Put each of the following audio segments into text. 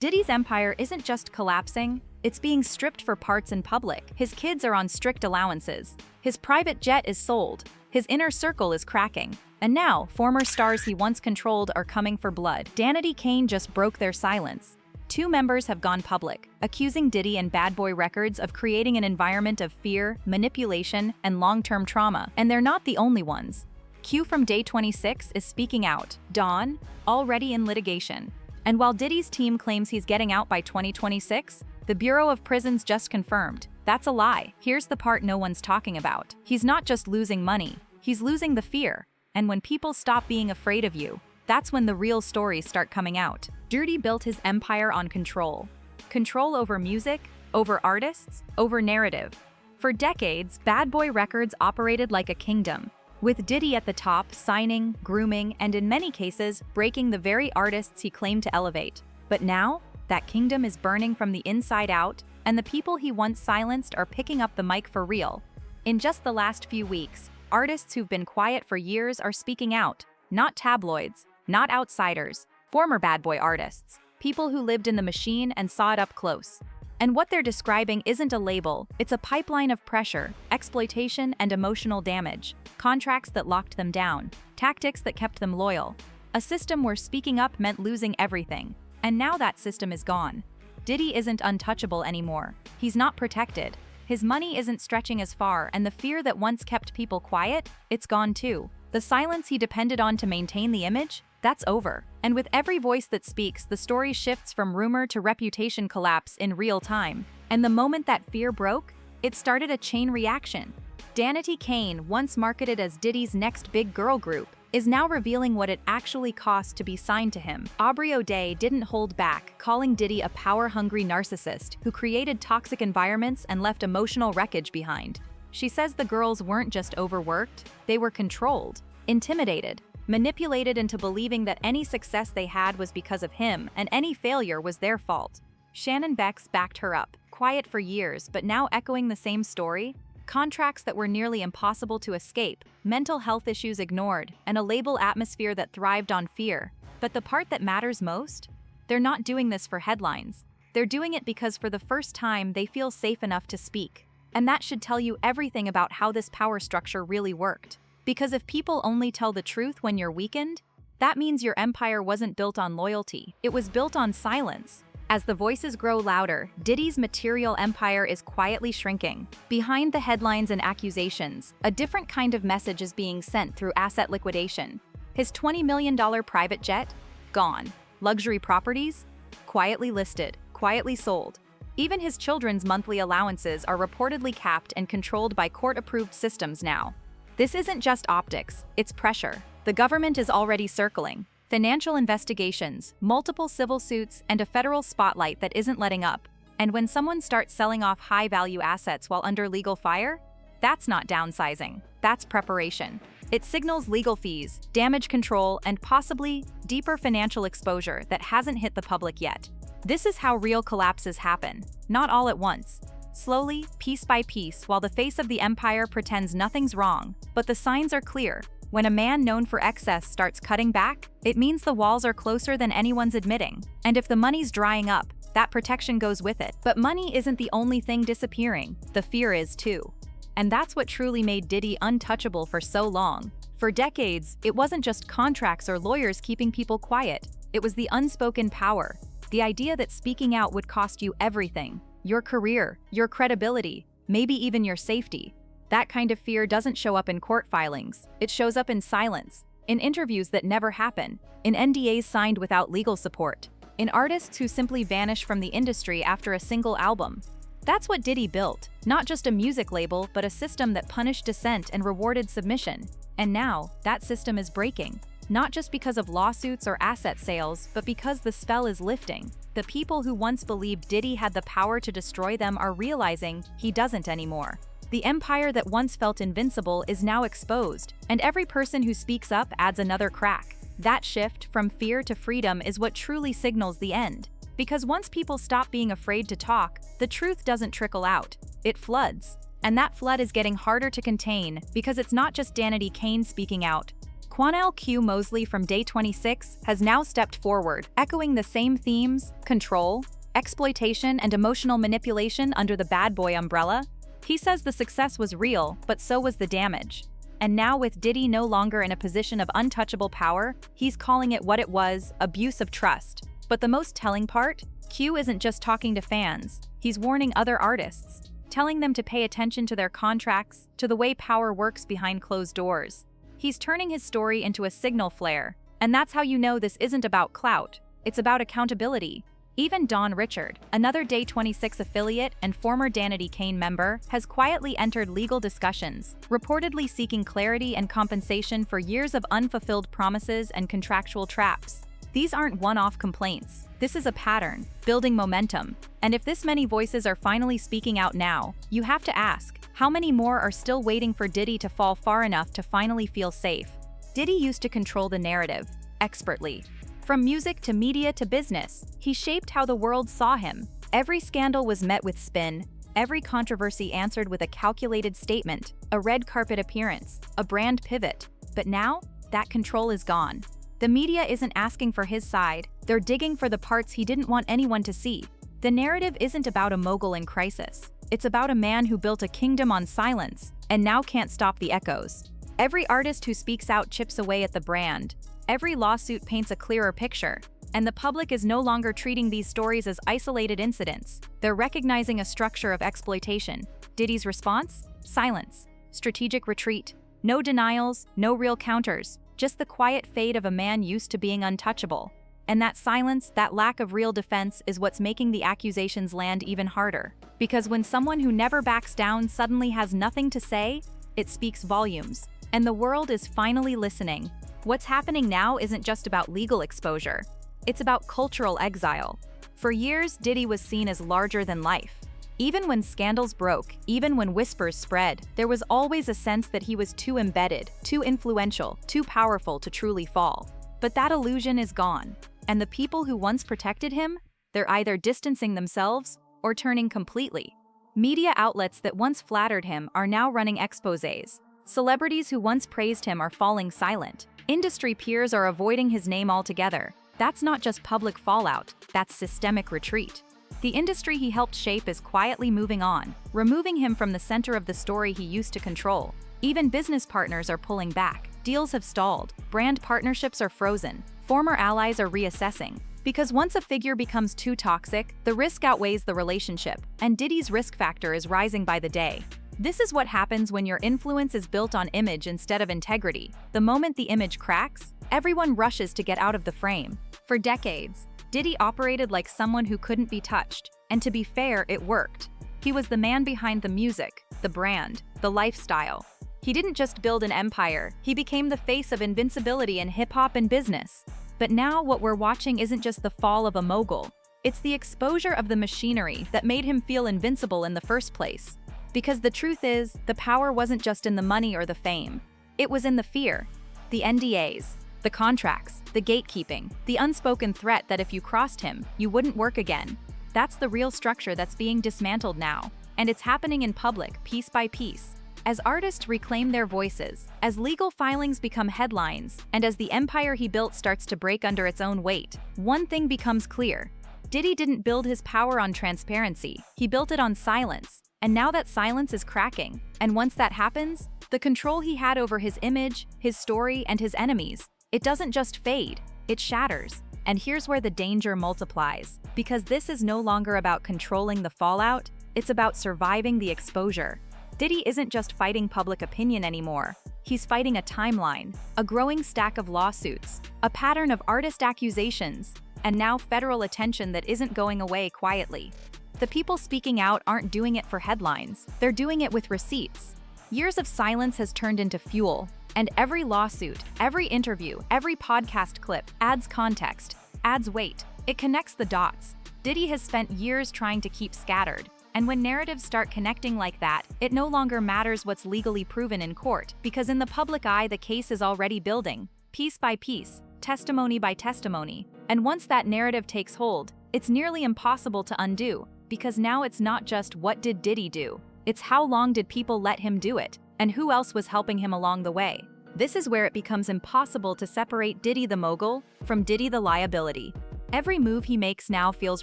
Diddy's empire isn't just collapsing, it's being stripped for parts in public. His kids are on strict allowances. His private jet is sold. His inner circle is cracking. And now, former stars he once controlled are coming for blood. Danity Kane just broke their silence. Two members have gone public, accusing Diddy and Bad Boy Records of creating an environment of fear, manipulation, and long-term trauma. And they're not the only ones. Q from Day 26 is speaking out. Dawn, already in litigation. And while Diddy's team claims he's getting out by 2026, the Bureau of Prisons just confirmed. That's a lie. Here's the part no one's talking about. He's not just losing money, he's losing the fear. And when people stop being afraid of you, that's when the real stories start coming out. Diddy built his empire on control. Control over music, over artists, over narrative. For decades, Bad Boy Records operated like a kingdom, with Diddy at the top, signing, grooming, and in many cases, breaking the very artists he claimed to elevate. But now, that kingdom is burning from the inside out, and the people he once silenced are picking up the mic for real. In just the last few weeks, artists who've been quiet for years are speaking out. Not tabloids, not outsiders, former Bad Boy artists, people who lived in the machine and saw it up close. And what they're describing isn't a label, it's a pipeline of pressure, exploitation, and emotional damage. Contracts that locked them down, tactics that kept them loyal. A system where speaking up meant losing everything. And now that system is gone. Diddy isn't untouchable anymore. He's not protected. His money isn't stretching as far, and the fear that once kept people quiet, it's gone too. The silence he depended on to maintain the image, that's over. And with every voice that speaks, the story shifts from rumor to reputation collapse in real time. And the moment that fear broke, it started a chain reaction. Danity Kane, once marketed as Diddy's next big girl group, is now revealing what it actually cost to be signed to him. Aubrey O'Day didn't hold back, calling Diddy a power-hungry narcissist who created toxic environments and left emotional wreckage behind. She says the girls weren't just overworked, they were controlled, intimidated, manipulated into believing that any success they had was because of him and any failure was their fault. Shannon Bex backed her up, quiet for years but now echoing the same story. Contracts that were nearly impossible to escape, mental health issues ignored, and a label atmosphere that thrived on fear. But the part that matters most? They're not doing this for headlines. They're doing it because for the first time they feel safe enough to speak. And that should tell you everything about how this power structure really worked. Because if people only tell the truth when you're weakened, that means your empire wasn't built on loyalty, it was built on silence. As the voices grow louder, Diddy's material empire is quietly shrinking. Behind the headlines and accusations, a different kind of message is being sent through asset liquidation. His $20 million private jet? Gone. Luxury properties? Quietly listed, quietly sold. Even his children's monthly allowances are reportedly capped and controlled by court-approved systems now. This isn't just optics, it's pressure. The government is already circling. Financial investigations, multiple civil suits, and a federal spotlight that isn't letting up. And when someone starts selling off high-value assets while under legal fire, that's not downsizing, that's preparation. It signals legal fees, damage control, and possibly deeper financial exposure that hasn't hit the public yet. This is how real collapses happen, not all at once. Slowly, piece by piece, while the face of the empire pretends nothing's wrong, but the signs are clear. When a man known for excess starts cutting back, it means the walls are closer than anyone's admitting. And if the money's drying up, that protection goes with it. But money isn't the only thing disappearing, the fear is too. And that's what truly made Diddy untouchable for so long. For decades, it wasn't just contracts or lawyers keeping people quiet, it was the unspoken power. The idea that speaking out would cost you everything, your career, your credibility, maybe even your safety. That kind of fear doesn't show up in court filings, it shows up in silence, in interviews that never happen, in NDAs signed without legal support, in artists who simply vanish from the industry after a single album. That's what Diddy built, not just a music label, but a system that punished dissent and rewarded submission. And now, that system is breaking. Not just because of lawsuits or asset sales, but because the spell is lifting. The people who once believed Diddy had the power to destroy them are realizing he doesn't anymore. The empire that once felt invincible is now exposed, and every person who speaks up adds another crack. That shift from fear to freedom is what truly signals the end. Because once people stop being afraid to talk, the truth doesn't trickle out, it floods. And that flood is getting harder to contain because it's not just Danity Kane speaking out. Quanell Q. Mosley from Day 26 has now stepped forward, echoing the same themes: control, exploitation, and emotional manipulation under the bad boy umbrella. He says the success was real, but so was the damage. And now, with Diddy no longer in a position of untouchable power, he's calling it what it was: abuse of trust. But the most telling part? Q isn't just talking to fans, he's warning other artists, telling them to pay attention to their contracts, to the way power works behind closed doors. He's turning his story into a signal flare, and that's how you know this isn't about clout, it's about accountability. Even Don Richard, another Day 26 affiliate and former Danity Kane member, has quietly entered legal discussions, reportedly seeking clarity and compensation for years of unfulfilled promises and contractual traps. These aren't one-off complaints. This is a pattern, building momentum. And if this many voices are finally speaking out now, you have to ask, how many more are still waiting for Diddy to fall far enough to finally feel safe? Diddy used to control the narrative, expertly. From music to media to business, he shaped how the world saw him. Every scandal was met with spin, every controversy answered with a calculated statement, a red carpet appearance, a brand pivot. But now, that control is gone. The media isn't asking for his side, they're digging for the parts he didn't want anyone to see. The narrative isn't about a mogul in crisis. It's about a man who built a kingdom on silence, and now can't stop the echoes. Every artist who speaks out chips away at the brand. Every lawsuit paints a clearer picture, and the public is no longer treating these stories as isolated incidents. They're recognizing a structure of exploitation. Diddy's response? Silence. Strategic retreat. No denials, no real counters. Just the quiet fade of a man used to being untouchable. And that silence, that lack of real defense, is what's making the accusations land even harder. Because when someone who never backs down suddenly has nothing to say, it speaks volumes. And the world is finally listening. What's happening now isn't just about legal exposure. It's about cultural exile. For years, Diddy was seen as larger than life. Even when scandals broke, even when whispers spread, there was always a sense that he was too embedded, too influential, too powerful to truly fall. But that illusion is gone. And the people who once protected him, they're either distancing themselves or turning completely. Media outlets that once flattered him are now running exposés. Celebrities who once praised him are falling silent. Industry peers are avoiding his name altogether. That's not just public fallout, that's systemic retreat. The industry he helped shape is quietly moving on, removing him from the center of the story he used to control. Even business partners are pulling back. Deals have stalled. Brand partnerships are frozen. Former allies are reassessing. Because once a figure becomes too toxic, the risk outweighs the relationship, and Diddy's risk factor is rising by the day. This is what happens when your influence is built on image instead of integrity. The moment the image cracks, everyone rushes to get out of the frame. For decades, Diddy operated like someone who couldn't be touched, and to be fair, it worked. He was the man behind the music, the brand, the lifestyle. He didn't just build an empire, he became the face of invincibility in hip-hop and business. But now what we're watching isn't just the fall of a mogul, it's the exposure of the machinery that made him feel invincible in the first place. Because the truth is, the power wasn't just in the money or the fame. It was in the fear, the NDAs, the contracts, the gatekeeping, the unspoken threat that if you crossed him, you wouldn't work again. That's the real structure that's being dismantled now, and it's happening in public, piece by piece. As artists reclaim their voices, as legal filings become headlines, and as the empire he built starts to break under its own weight, one thing becomes clear. Diddy didn't build his power on transparency, he built it on silence. And now that silence is cracking, and once that happens, the control he had over his image, his story, and his enemies, it doesn't just fade, it shatters. And here's where the danger multiplies. Because this is no longer about controlling the fallout, it's about surviving the exposure. Diddy isn't just fighting public opinion anymore. He's fighting a timeline, a growing stack of lawsuits, a pattern of artist accusations, and now federal attention that isn't going away quietly. The people speaking out aren't doing it for headlines, they're doing it with receipts. Years of silence has turned into fuel, and every lawsuit, every interview, every podcast clip adds context, adds weight. It connects the dots. Diddy has spent years trying to keep scattered, and when narratives start connecting like that, it no longer matters what's legally proven in court, because in the public eye the case is already building, piece by piece, testimony by testimony. And once that narrative takes hold, it's nearly impossible to undo. Because now it's not just what did Diddy do, it's how long did people let him do it, and who else was helping him along the way. This is where it becomes impossible to separate Diddy the mogul from Diddy the liability. Every move he makes now feels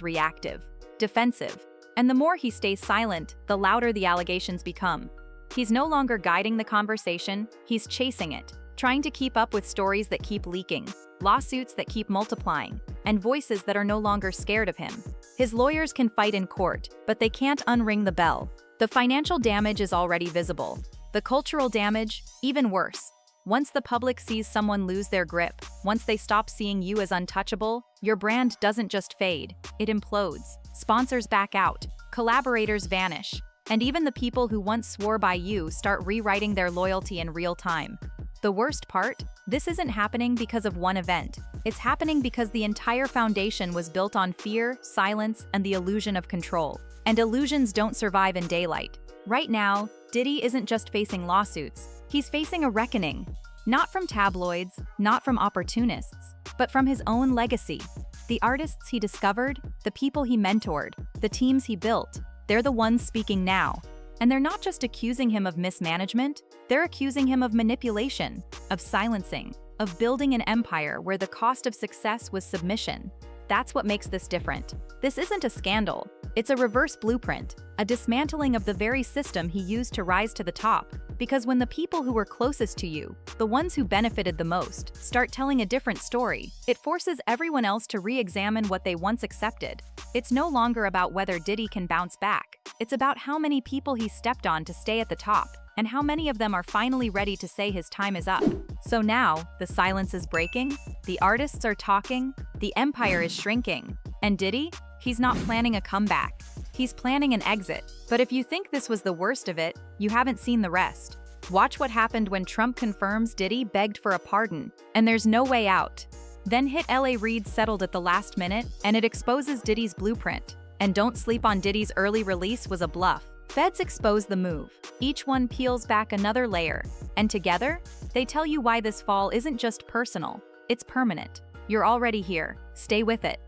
reactive, defensive, and the more he stays silent, the louder the allegations become. He's no longer guiding the conversation, he's chasing it, trying to keep up with stories that keep leaking, lawsuits that keep multiplying, and voices that are no longer scared of him. His lawyers can fight in court, but they can't unring the bell. The financial damage is already visible. The cultural damage, even worse. Once the public sees someone lose their grip, once they stop seeing you as untouchable, your brand doesn't just fade, it implodes. Sponsors back out, collaborators vanish, and even the people who once swore by you start rewriting their loyalty in real time. The worst part? This isn't happening because of one event. It's happening because the entire foundation was built on fear, silence, and the illusion of control. And illusions don't survive in daylight. Right now, Diddy isn't just facing lawsuits, he's facing a reckoning. Not from tabloids, not from opportunists, but from his own legacy. The artists he discovered, the people he mentored, the teams he built, they're the ones speaking now. And they're not just accusing him of mismanagement, they're accusing him of manipulation, of silencing, of building an empire where the cost of success was submission. That's what makes this different. This isn't a scandal, it's a reverse blueprint, a dismantling of the very system he used to rise to the top. Because when the people who were closest to you, the ones who benefited the most, start telling a different story, it forces everyone else to re-examine what they once accepted. It's no longer about whether Diddy can bounce back. It's about how many people he stepped on to stay at the top, and how many of them are finally ready to say his time is up. So now, the silence is breaking, the artists are talking, the empire is shrinking. And Diddy? He's not planning a comeback. He's planning an exit. But if you think this was the worst of it, you haven't seen the rest. Watch what happened when Trump confirms Diddy begged for a pardon, and there's no way out. Then hit LA Reid settled at the last minute, and it exposes Diddy's blueprint. And don't sleep on Diddy's early release was a bluff. Feds expose the move. Each one peels back another layer. And together, they tell you why this fall isn't just personal, it's permanent. You're already here. Stay with it.